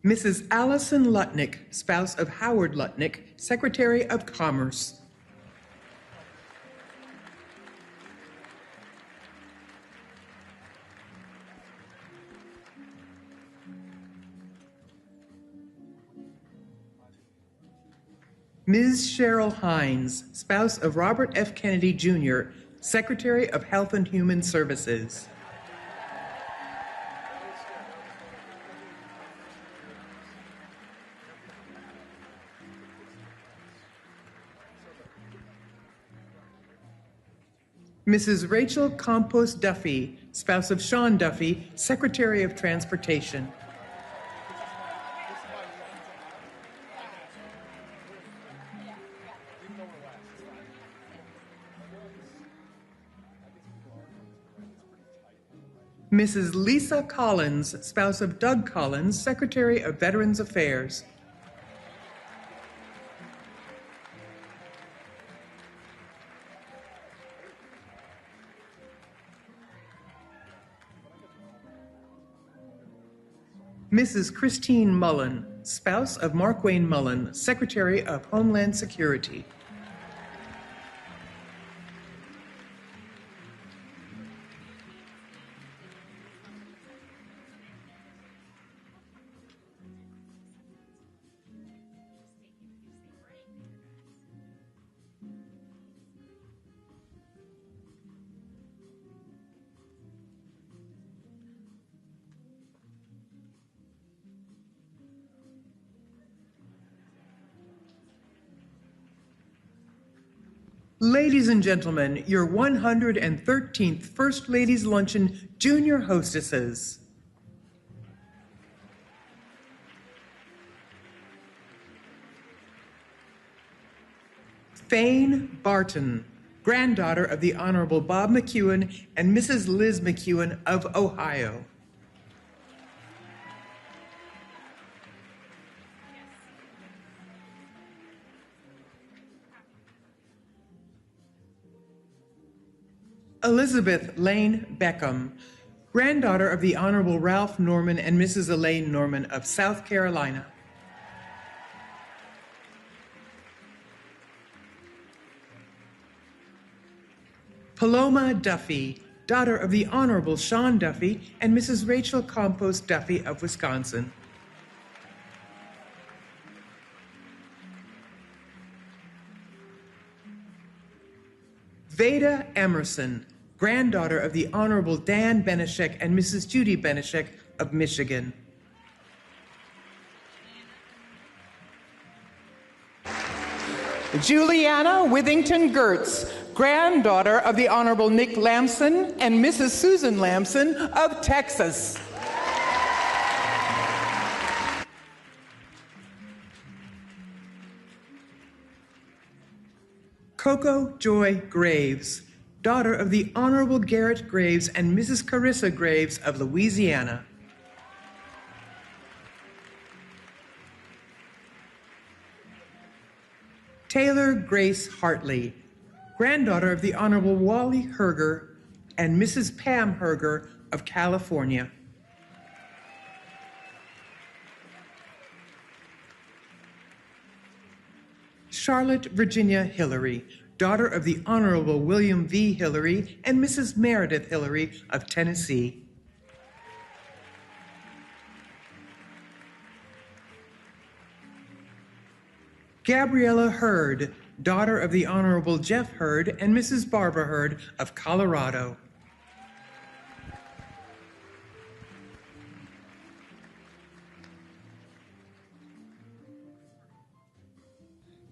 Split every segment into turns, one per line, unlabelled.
Mrs. Allison Lutnick, spouse of Howard Lutnick, Secretary of Commerce. Ms. Cheryl Hines, spouse of Robert F. Kennedy, Jr., Secretary of Health and Human Services. Mrs. Rachel Campos Duffy, spouse of Sean Duffy, Secretary of Transportation. Mrs. Lisa Collins, spouse of Doug Collins, Secretary of Veterans Affairs. Mrs. Christine Mullen, spouse of Mark Wayne Mullen, Secretary of Homeland Security. Ladies and gentlemen, your 113th First Ladies Luncheon Junior Hostesses. Fane Barton, granddaughter of the Honorable Bob McEwen and Mrs. Liz McEwen of Ohio. Elizabeth Lane Beckham, granddaughter of the Honorable Ralph Norman and Mrs. Elaine Norman of South Carolina. Paloma Duffy, daughter of the Honorable Sean Duffy and Mrs. Rachel Campos Duffy of Wisconsin. Veda Emerson, granddaughter of the Honorable Dan Beneshek and Mrs. Judy Beneshek of Michigan. Juliana Withington Gertz, granddaughter of the Honorable Nick Lamson and Mrs. Susan Lamson of Texas. Coco Joy Graves, daughter of the Honorable Garrett Graves and Mrs. Carissa Graves of Louisiana. Taylor Grace Hartley, granddaughter of the Honorable Wally Herger and Mrs. Pam Herger of California. Charlotte Virginia Hillary, daughter of the Honorable William V. Hillary and Mrs. Meredith Hillary of Tennessee. Gabriella Hurd, daughter of the Honorable Jeff Hurd and Mrs. Barbara Hurd of Colorado.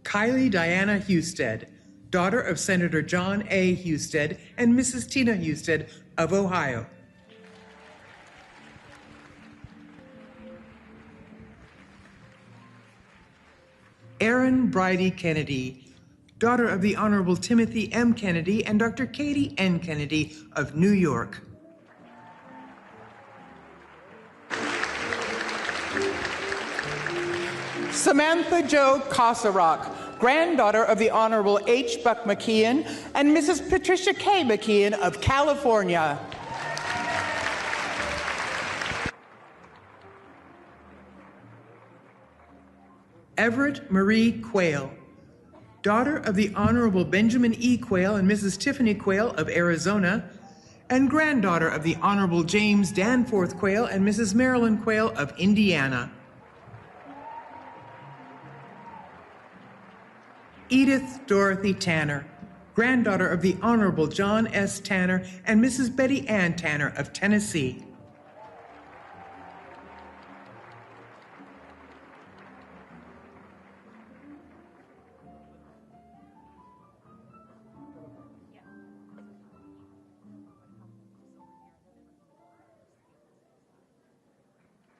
Kylie Diana Husted, daughter of Senator John A. Husted and Mrs. Tina Husted of Ohio. Erin Bridie Kennedy, daughter of the Honorable Timothy M. Kennedy and Dr. Katie N. Kennedy of New York. Samantha Jo Kosarock, granddaughter of the Honorable H. Buck McKeon and Mrs. Patricia K. McKeon of California. Everett Marie Quayle, daughter of the Honorable Benjamin E. Quayle and Mrs. Tiffany Quayle of Arizona, and granddaughter of the Honorable James Danforth Quayle and Mrs. Marilyn Quayle of Indiana. Edith Dorothy Tanner, granddaughter of the Honorable John S. Tanner and Mrs. Betty Ann Tanner of Tennessee.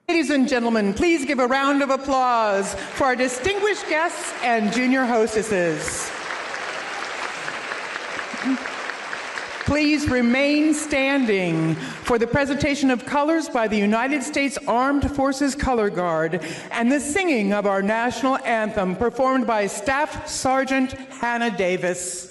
Ladies and gentlemen, please give a round of applause for our distinguished guests and junior hostesses. Please remain standing for the presentation of colors by the United States Armed Forces Color Guard and the singing of our national anthem performed by Staff Sergeant Hannah Davis.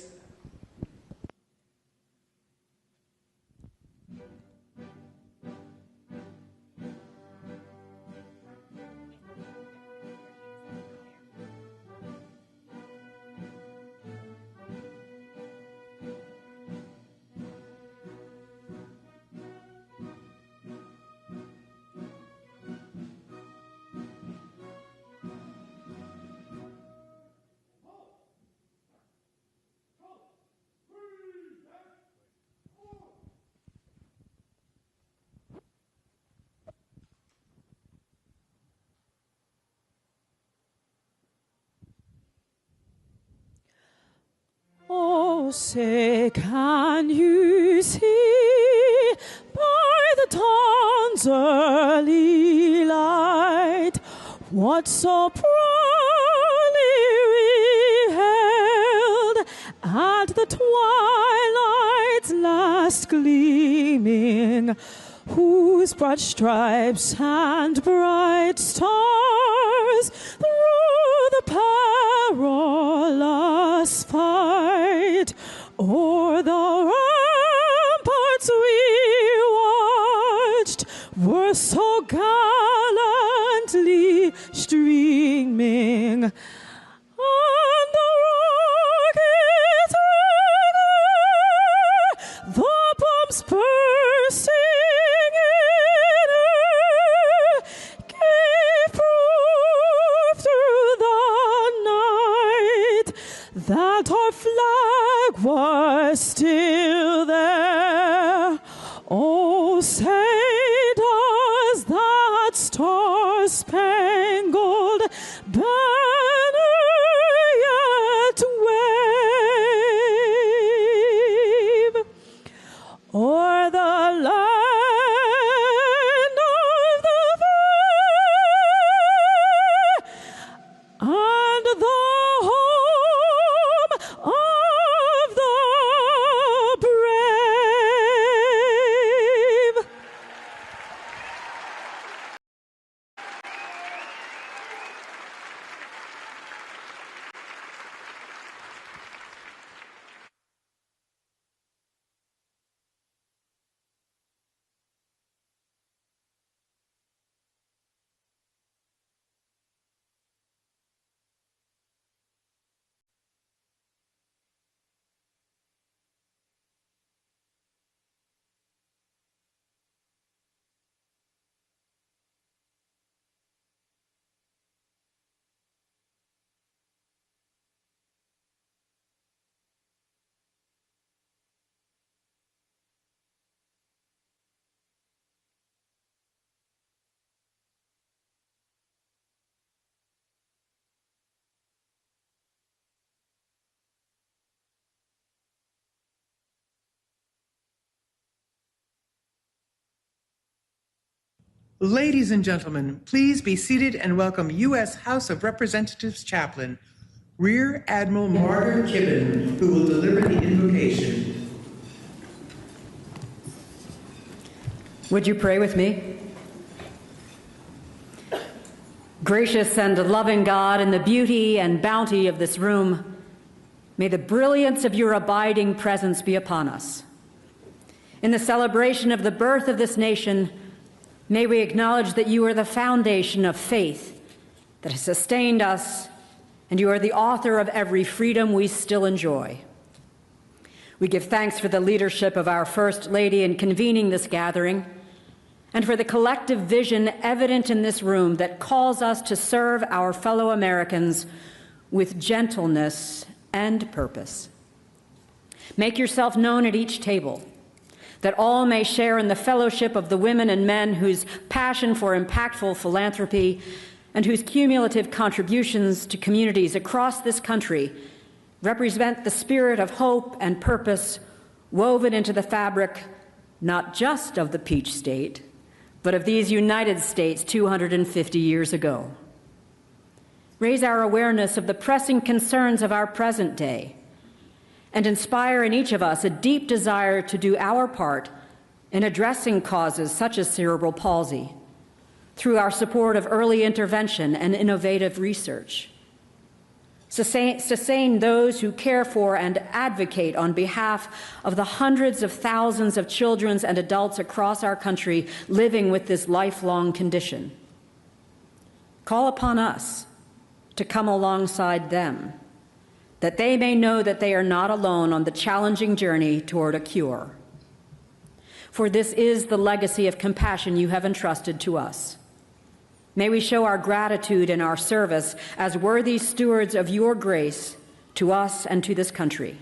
Oh, say, can you see by the dawn's early light what so proudly we hailed at the twilight's last gleaming, whose broad stripes and bright stars through the perilous fight o'er the ramparts we watched were so gallantly streaming, and the rocket's rigor, the bombs bursting in air, gave proof through the night that our flag was still there. Oh, say does that star-spangled banner yet wave o'er the land of the free and the home of the brave.
Ladies and gentlemen, please be seated and welcome U.S. House of Representatives Chaplain, Rear Admiral Margaret Kibben, who will deliver the invocation.
Would you pray with me? Gracious and loving God, in the beauty and bounty of this room, may the brilliance of your abiding presence be upon us. In the celebration of the birth of this nation, may we acknowledge that you are the foundation of faith that has sustained us, and you are the author of every freedom we still enjoy. We give thanks for the leadership of our First Lady in convening this gathering, and for the collective vision evident in this room that calls us to serve our fellow Americans with gentleness and purpose. Make yourself known at each table, that all may share in the fellowship of the women and men whose passion for impactful philanthropy and whose cumulative contributions to communities across this country represent the spirit of hope and purpose woven into the fabric not just of the Peach State, but of these United States 250 years ago. Raise our awareness of the pressing concerns of our present day, and inspire in each of us a deep desire to do our part in addressing causes such as cerebral palsy through our support of early intervention and innovative research. Sustain those who care for and advocate on behalf of the hundreds of thousands of children and adults across our country living with this lifelong condition. Call upon us to come alongside them, that they may know that they are not alone on the challenging journey toward a cure. For this is the legacy of compassion you have entrusted to us. May we show our gratitude and our service as worthy stewards of your grace to us and to this country.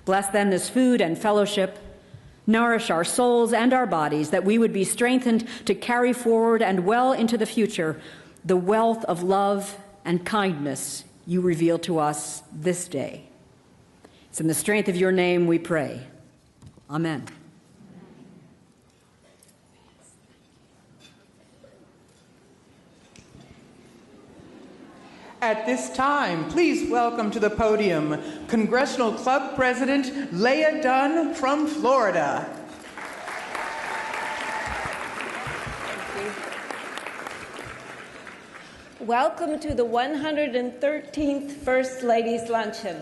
Bless then this food and fellowship, nourish our souls and our bodies, that we would be strengthened to carry forward and well into the future the wealth of love and kindness you reveal to us this day. It's in the strength of your name we pray. Amen.
At this time, please welcome to the podium Congressional Club President Leah Dunn from Florida.
Welcome to the 113th First Ladies Luncheon.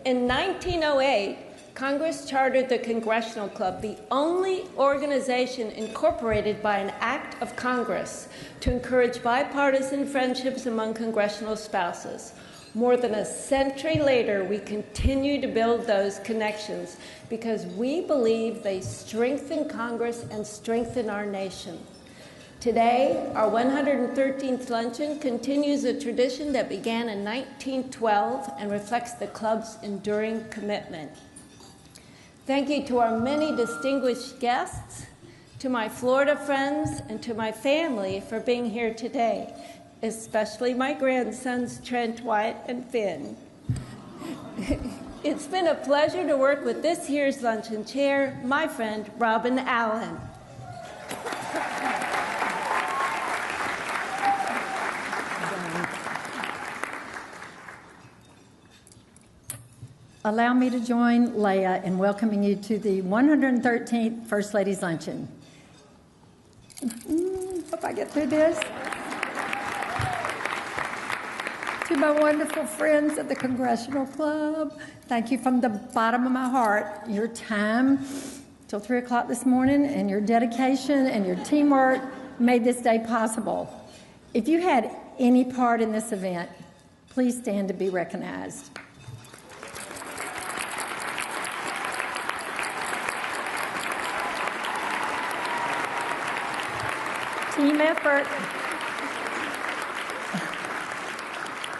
In 1908, Congress chartered the Congressional Club, the only organization incorporated by an act of Congress to encourage bipartisan friendships among congressional spouses. More than a century later, we continue to build those connections because we believe they strengthen Congress and strengthen our nation. Today, our 113th luncheon continues a tradition that began in 1912 and reflects the club's enduring commitment. Thank you to our many distinguished guests, to my Florida friends, and to my family for being here today, especially my grandsons, Trent, Wyatt, and Finn. It's been a pleasure to work with this year's luncheon chair, my friend, Robin Allen.
Allow me to join Leah in welcoming you to the 113th First Ladies Luncheon. Hope I get through this. To my wonderful friends at the Congressional Club, thank you from the bottom of my heart. Your time till 3 o'clock this morning and your dedication and your teamwork made this day possible. If you had any part in this event, please stand to be recognized. Team effort.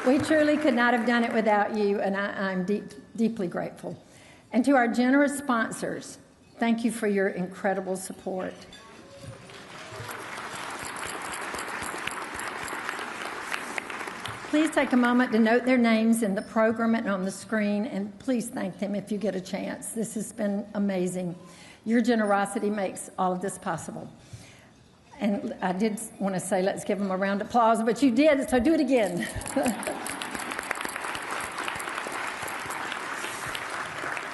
We truly could not have done it without you, and I'm deeply grateful. And to our generous sponsors, thank you for your incredible support. Please take a moment to note their names in the program and on the screen, and please thank them if you get a chance. This has been amazing. Your generosity makes all of this possible. And I did want to say, let's give them a round of applause, but you did, so do it again.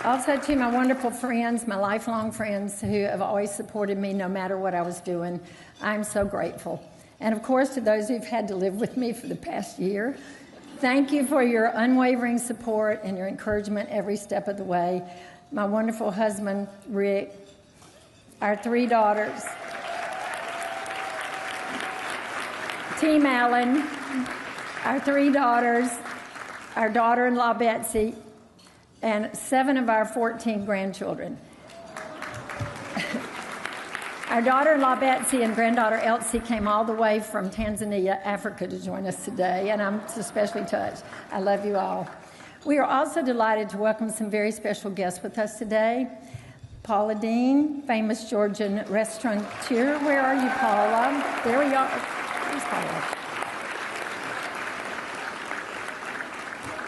Also to my wonderful friends, my lifelong friends who have always supported me no matter what I was doing, I'm so grateful. And of course, to those who've had to live with me for the past year, thank you for your unwavering support and your encouragement every step of the way. My wonderful husband, Rick, our 3 daughters, Team Allen, our 3 daughters, our daughter-in-law Betsy, and 7 of our 14 grandchildren. Our daughter-in-law Betsy and granddaughter Elsie came all the way from Tanzania, Africa, to join us today, and I'm especially touched. I love you all. We are also delighted to welcome some very special guests with us today. Paula Dean, famous Georgian restaurateur. Where are you, Paula? There we are. Where's Paula?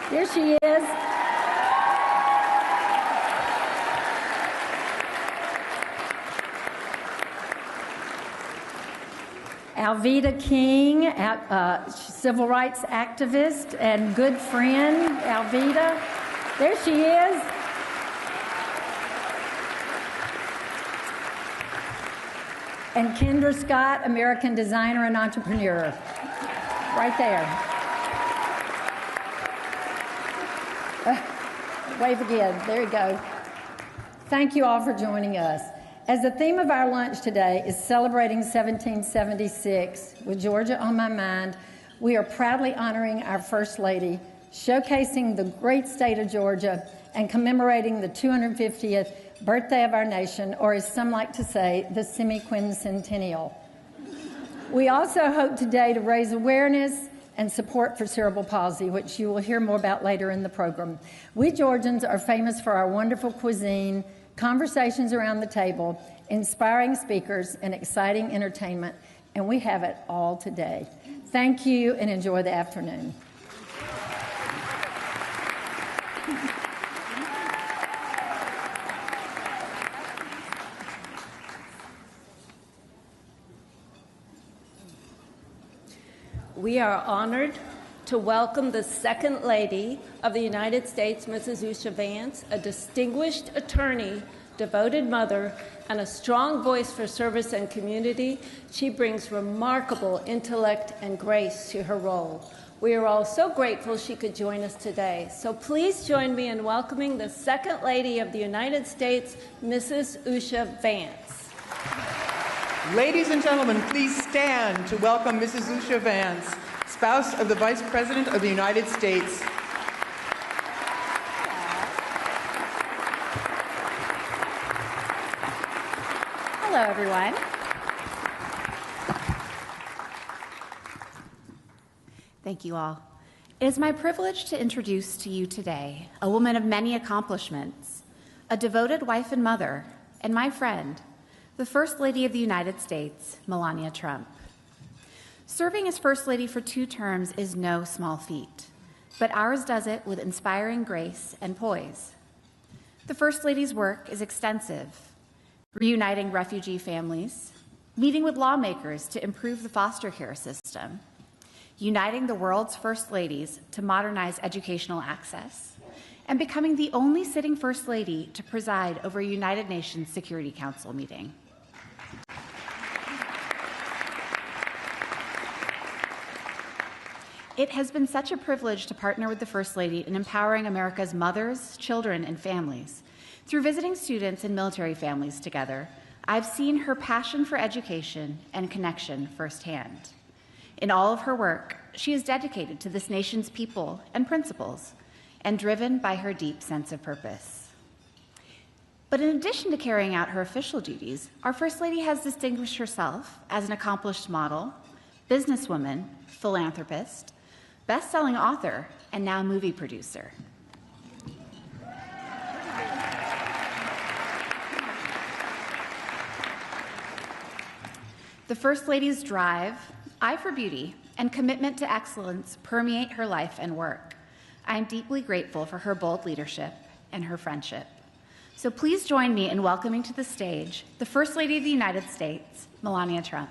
There she is. Alveda King, civil rights activist and good friend, Alveda. There she is. And Kendra Scott, American designer and entrepreneur. Right there. Wave again. There you go. Thank you all for joining us. As the theme of our lunch today is celebrating 1776, with Georgia on my mind, we are proudly honoring our First Lady, showcasing the great state of Georgia, and commemorating the 250th birthday of our nation, or as some like to say, the semi-quincentennial. We also hope today to raise awareness and support for cerebral palsy, which you will hear more about later in the program. We Georgians are famous for our wonderful cuisine, conversations around the table, inspiring speakers, and exciting entertainment, and we have it all today. Thank you and enjoy the afternoon.
We are honored to welcome the Second Lady of the United States, Mrs. Usha Vance, a distinguished attorney, devoted mother, and a strong voice for service and community. She brings remarkable intellect and grace to her role. We are all so grateful she could join us today. So please join me in welcoming the Second Lady of the United States, Mrs. Usha Vance.
Ladies and gentlemen, please stand to welcome Mrs. Usha Vance, spouse of the Vice President of the United States.
Hello, everyone. Thank you all. It is my privilege to introduce to you today a woman of many accomplishments, a devoted wife and mother, and my friend, the First Lady of the United States, Melania Trump. Serving as First Lady for 2 terms is no small feat, but ours does it with inspiring grace and poise. The First Lady's work is extensive, reuniting refugee families, meeting with lawmakers to improve the foster care system, uniting the world's First Ladies to modernize educational access, and becoming the only sitting First Lady to preside over a United Nations Security Council meeting. It has been such a privilege to partner with the First Lady in empowering America's mothers, children, and families. Through visiting students and military families together, I've seen her passion for education and connection firsthand. In all of her work, she is dedicated to this nation's people and principles, and driven by her deep sense of purpose. But in addition to carrying out her official duties, our First Lady has distinguished herself as an accomplished model, businesswoman, philanthropist, best-selling author, and now movie producer. The First Lady's drive, eye for beauty, and commitment to excellence permeate her life and work. I am deeply grateful for her bold leadership and her friendship. So please join me in welcoming to the stage the First Lady of the United States, Melania Trump.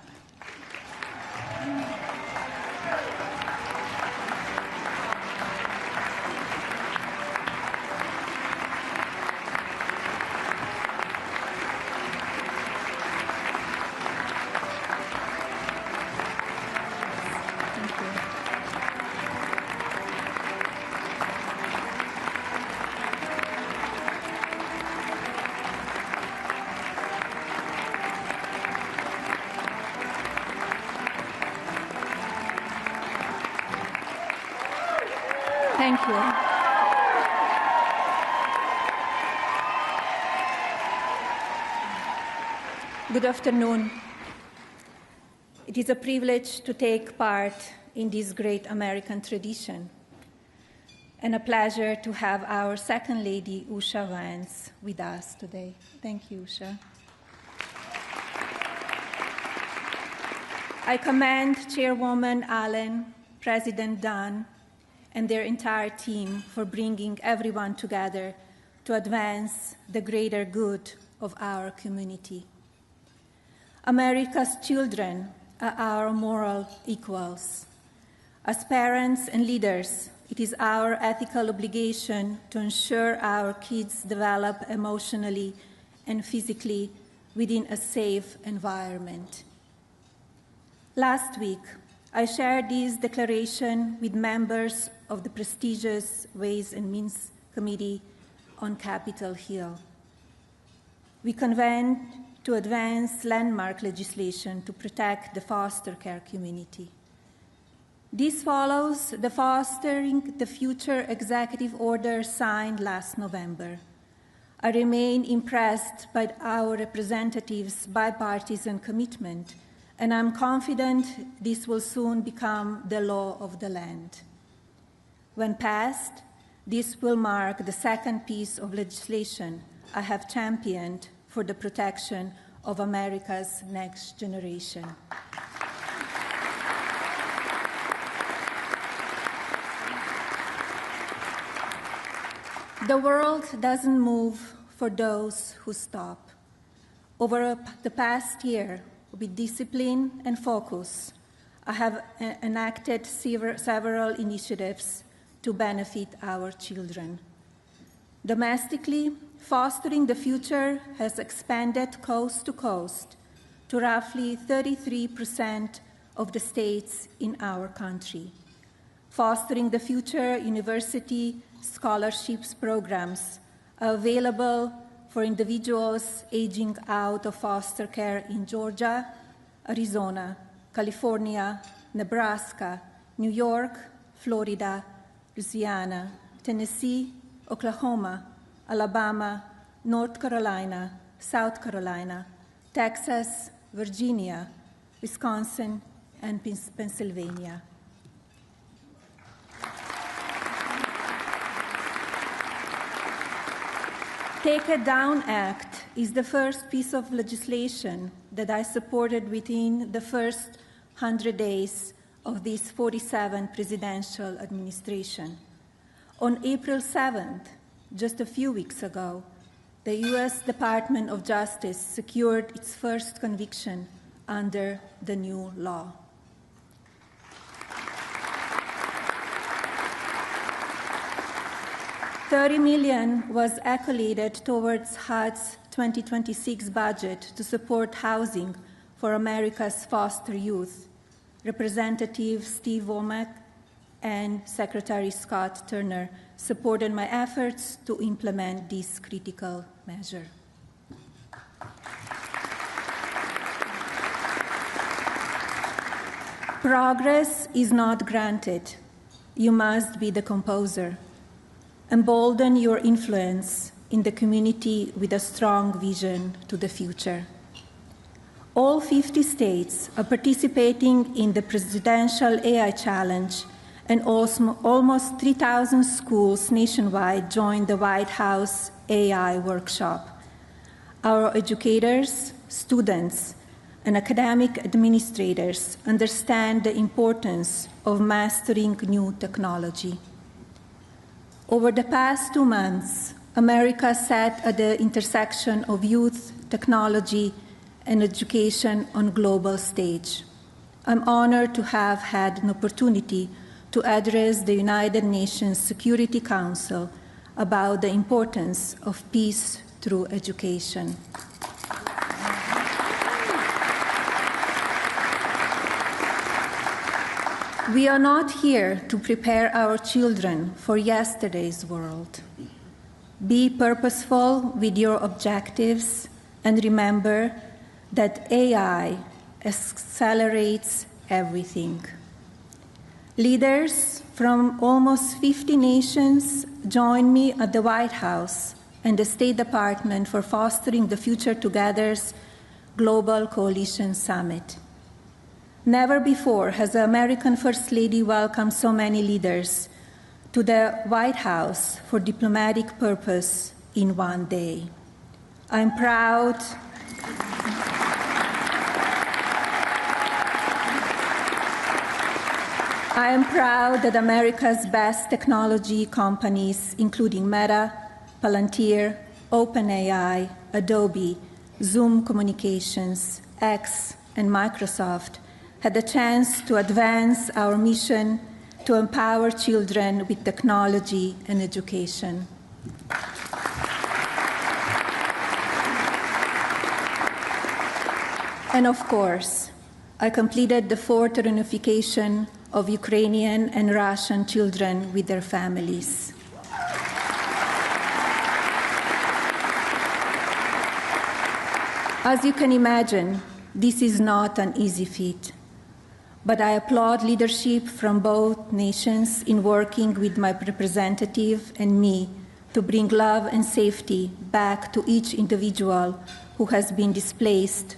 Thank you.
Good afternoon. It is a privilege to take part in this great American tradition, and a pleasure to have our second lady, Usha Vance, with us today. Thank you, Usha. I commend Chairwoman Allen, President Dunn, and their entire team for bringing everyone together to advance the greater good of our community. America's children are our moral equals. As parents and leaders, it is our ethical obligation to ensure our kids develop emotionally and physically within a safe environment. Last week, I shared this declaration with members of the prestigious Ways and Means Committee on Capitol Hill. We convened to advance landmark legislation to protect the foster care community. This follows the Fostering the Future executive order signed last November. I remain impressed by our representatives' bipartisan commitment, and I'm confident this will soon become the law of the land. When passed, this will mark the second piece of legislation I have championed for the protection of America's next generation. The world doesn't move for those who stop. Over the past year, with discipline and focus, I have enacted several initiatives to benefit our children. Domestically, Fostering the Future has expanded coast to coast to roughly 33% of the states in our country. Fostering the Future University scholarships programs are available for individuals aging out of foster care in Georgia, Arizona, California, Nebraska, New York, Florida, Louisiana, Tennessee, Oklahoma, Alabama, North Carolina, South Carolina, Texas, Virginia, Wisconsin, and Pennsylvania. Take It Down Act is the first piece of legislation that I supported within the first 100 days of this 47th presidential administration. On April 7th, just a few weeks ago, the U.S. Department of Justice secured its first conviction under the new law. $30 million was allocated towards HUD's 2026 budget to support housing for America's foster youth. Representative Steve Womack and Secretary Scott Turner supported my efforts to implement this critical measure. Progress is not granted. You must be the composer. Embolden your influence in the community with a strong vision to the future. All 50 states are participating in the Presidential AI Challenge, and almost 3,000 schools nationwide joined the White House AI workshop. Our educators, students, and academic administrators understand the importance of mastering new technology. Over the past 2 months, America sat at the intersection of youth, technology, and education on a global stage. I'm honored to have had an opportunity to address the United Nations Security Council about the importance of peace through education. We are not here to prepare our children for yesterday's world. Be purposeful with your objectives and remember that AI accelerates everything.
Leaders from almost 50 nations joined me at the White House and the State Department for fostering the Future Together's Global Coalition Summit. Never before has the American First Lady welcomed so many leaders to the White House for diplomatic purpose in one day. I'm proud that America's best technology companies, including Meta, Palantir, OpenAI, Adobe, Zoom Communications, X, and Microsoft, had the chance to advance our mission to empower children with technology and education. And of course, I completed the fourth reunification of Ukrainian and Russian children with their families. As you can imagine, this is not an easy feat, but I applaud leadership from both nations in working with my representative and me to bring love and safety back to each individual who has been displaced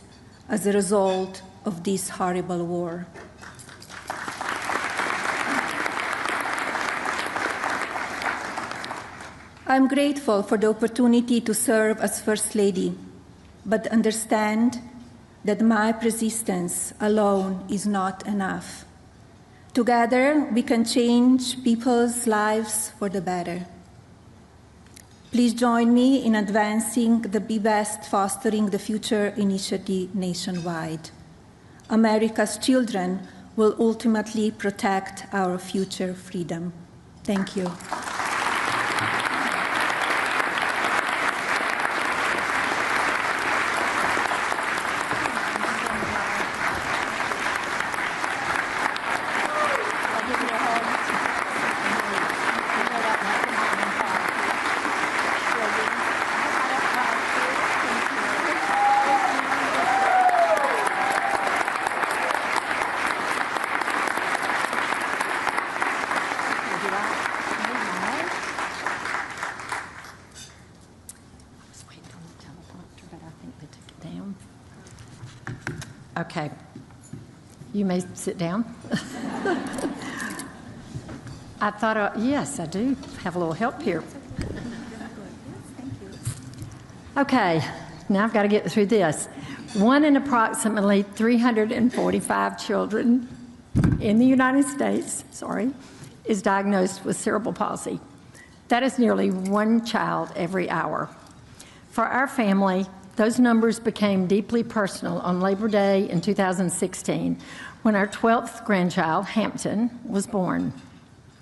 as a result of this horrible war. I'm grateful for the opportunity to serve as First Lady, but understand that my persistence alone is not enough. Together, we can change people's lives for the better. Please join me in advancing the Be Best Fostering the Future initiative nationwide. America's children will ultimately protect our future freedom. Thank you.
Okay, you may sit down. I thought, yes, I do have a little help here. Okay, now I've got to get through this. 1 in approximately 345 children in the United States, is diagnosed with cerebral palsy. That is nearly 1 child every hour. For our family, those numbers became deeply personal on Labor Day in 2016 when our 12th grandchild, Hampton, was born.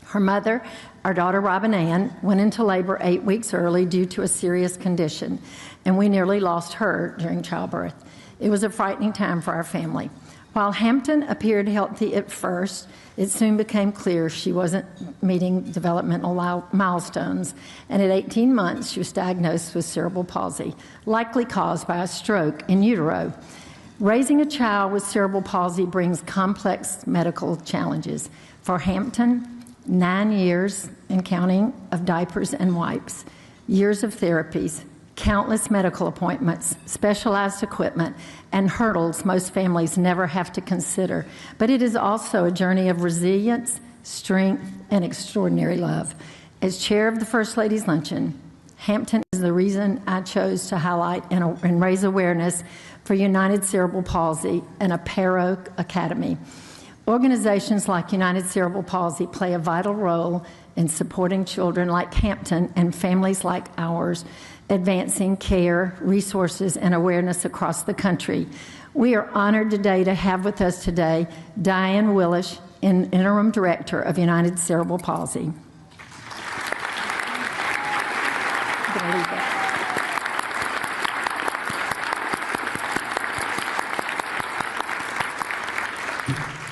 Her mother, our daughter Robin Ann, went into labor 8 weeks early due to a serious condition, and we nearly lost her during childbirth. It was a frightening time for our family. While Hampton appeared healthy at first, it soon became clear she wasn't meeting developmental milestones, and at 18 months she was diagnosed with cerebral palsy, likely caused by a stroke in utero. Raising a child with cerebral palsy brings complex medical challenges. For Hampton, 9 years and counting of diapers and wipes, years of therapies, countless medical appointments, specialized equipment, and hurdles most families never have to consider. But it is also a journey of resilience, strength, and extraordinary love. As chair of the First Lady's Luncheon, Hampton is the reason I chose to highlight and raise awareness for United Cerebral Palsy and Apero Academy. Organizations like United Cerebral Palsy play a vital role in supporting children like Hampton and families like ours, advancing care, resources, and awareness across the country. We are honored today to have with us today Diane Willish, Interim Director of United Cerebral Palsy.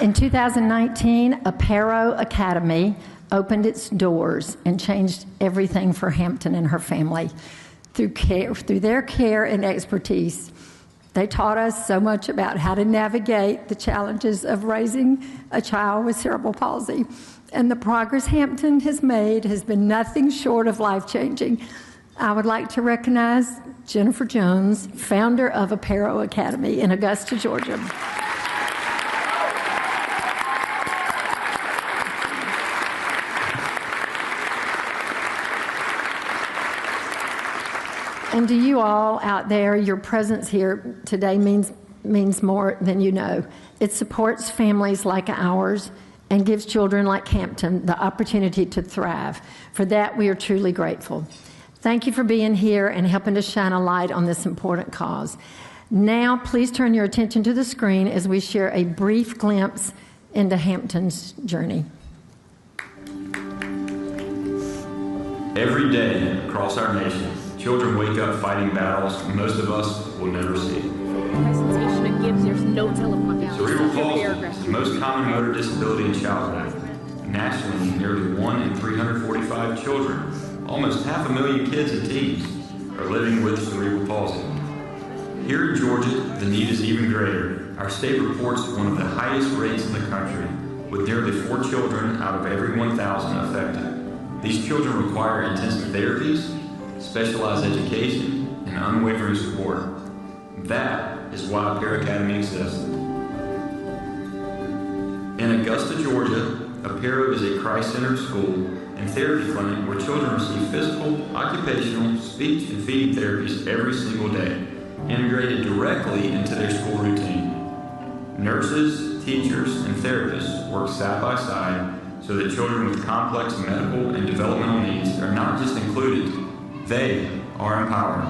In 2019, Apero Academy opened its doors and changed everything for Hampton and her family. Through their care and expertise, They taught us so much about how to navigate the challenges of raising a child with cerebral palsy. And the progress Hampton has made has been nothing short of life-changing. I would like to recognize Jennifer Jones, founder of Aparo Academy in Augusta, Georgia. And to you all out there, your presence here today means more than you know. It supports families like ours and gives children like Hampton the opportunity to thrive. For that, we are truly grateful. Thank you for being here and helping to shine a light on this important cause. Now, please turn your attention to the screen as we share a brief glimpse into Hampton's journey.
Every day across our nation, children wake up fighting battles most of us will never see.
Presentation it gives, there's no telephone down.
Cerebral palsy is the most common motor disability in childhood. Nationally, nearly 1 in 345 children, almost 500,000 kids and teens, are living with cerebral palsy. Here in Georgia, the need is even greater. Our state reports one of the highest rates in the country, with nearly 4 children out of every 1,000 affected. These children require intensive therapies, specialized education, and unwavering support. That is why Aparo Academy exists. In Augusta, Georgia, Aparo is a Christ-centered school and therapy clinic where children receive physical, occupational, speech, and feeding therapies every single day, integrated directly into their school routine. Nurses, teachers, and therapists work side by side so that children with complex medical and developmental needs are not just included, they are empowered.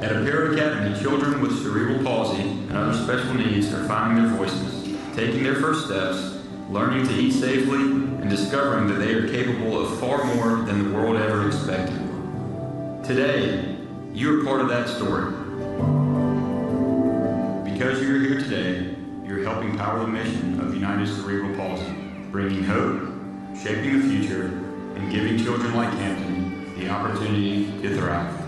At Aparo Academy, children with cerebral palsy and other special needs are finding their voices, taking their first steps, learning to eat safely, and discovering that they are capable of far more than the world ever expected. Today, you are part of that story. Because you are here today, you're helping power the mission of United Cerebral Palsy, bringing hope, shaping the future, and giving children like Hampton the opportunity to thrive.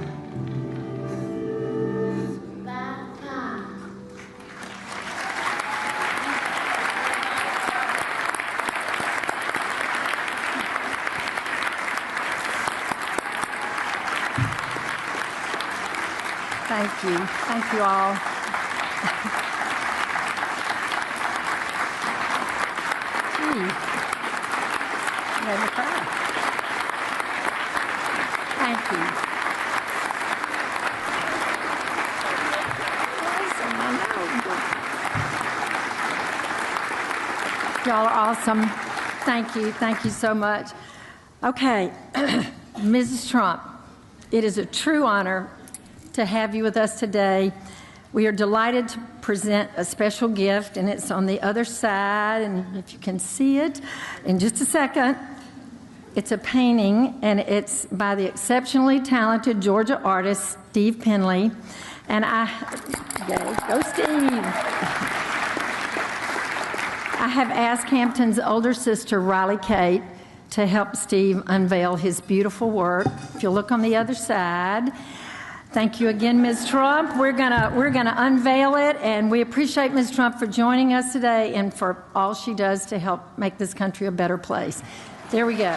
Thank you. Thank you all. Made me cry. Thank you. Y'all are awesome. Thank you. Thank you so much. Okay, Mrs. Trump, it is a true honor to have you with us today. We are delighted to present a special gift, and it's on the other side, and if you can see it in just a second. It's a painting, and it's by the exceptionally talented Georgia artist, Steve Penley. And go Steve. I have asked Hampton's older sister, Riley Kate, to help Steve unveil his beautiful work. If you'll look on the other side. Thank you again, Ms. Trump. We're gonna unveil it, and we appreciate Ms. Trump for joining us today and for all she does to help make this country a better place. There we go.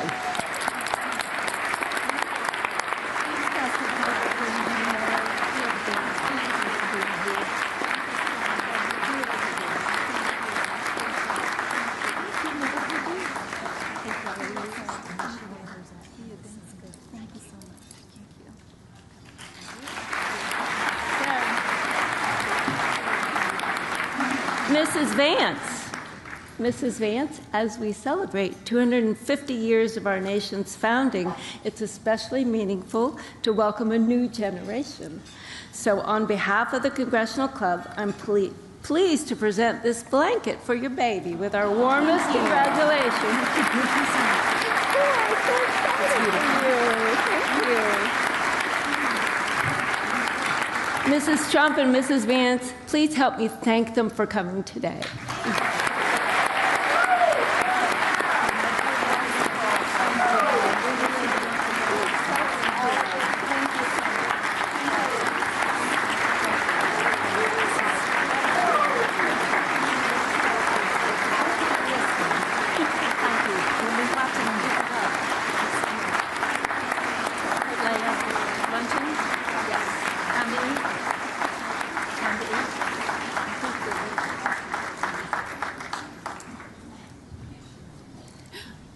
Mrs. Vance, as we celebrate 250 years of our nation's founding, it's especially meaningful to welcome a new generation. So on behalf of the Congressional Club, I'm pleased to present this blanket for your baby with our warmest congratulations. Mrs. Trump and Mrs. Vance, please help me thank them for coming today.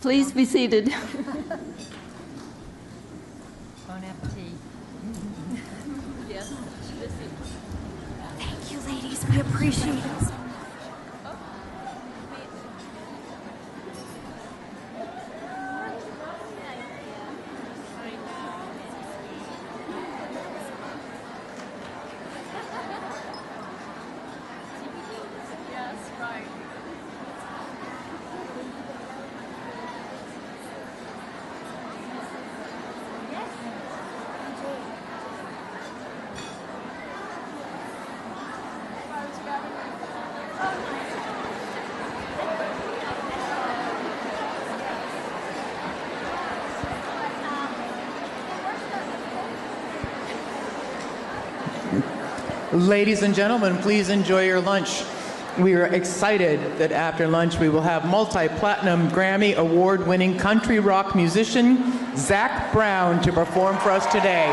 Please be seated.
Bon appetit.
Yes. Thank you, ladies. We appreciate it.
Ladies and gentlemen, please enjoy your lunch. We are excited that after lunch we will have multi-platinum Grammy award-winning country rock musician Zach Brown to perform for us today.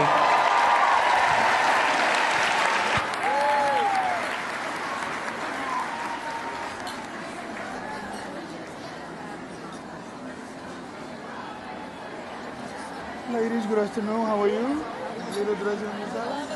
Ladies, good afternoon. How are you? Little dressing on your side?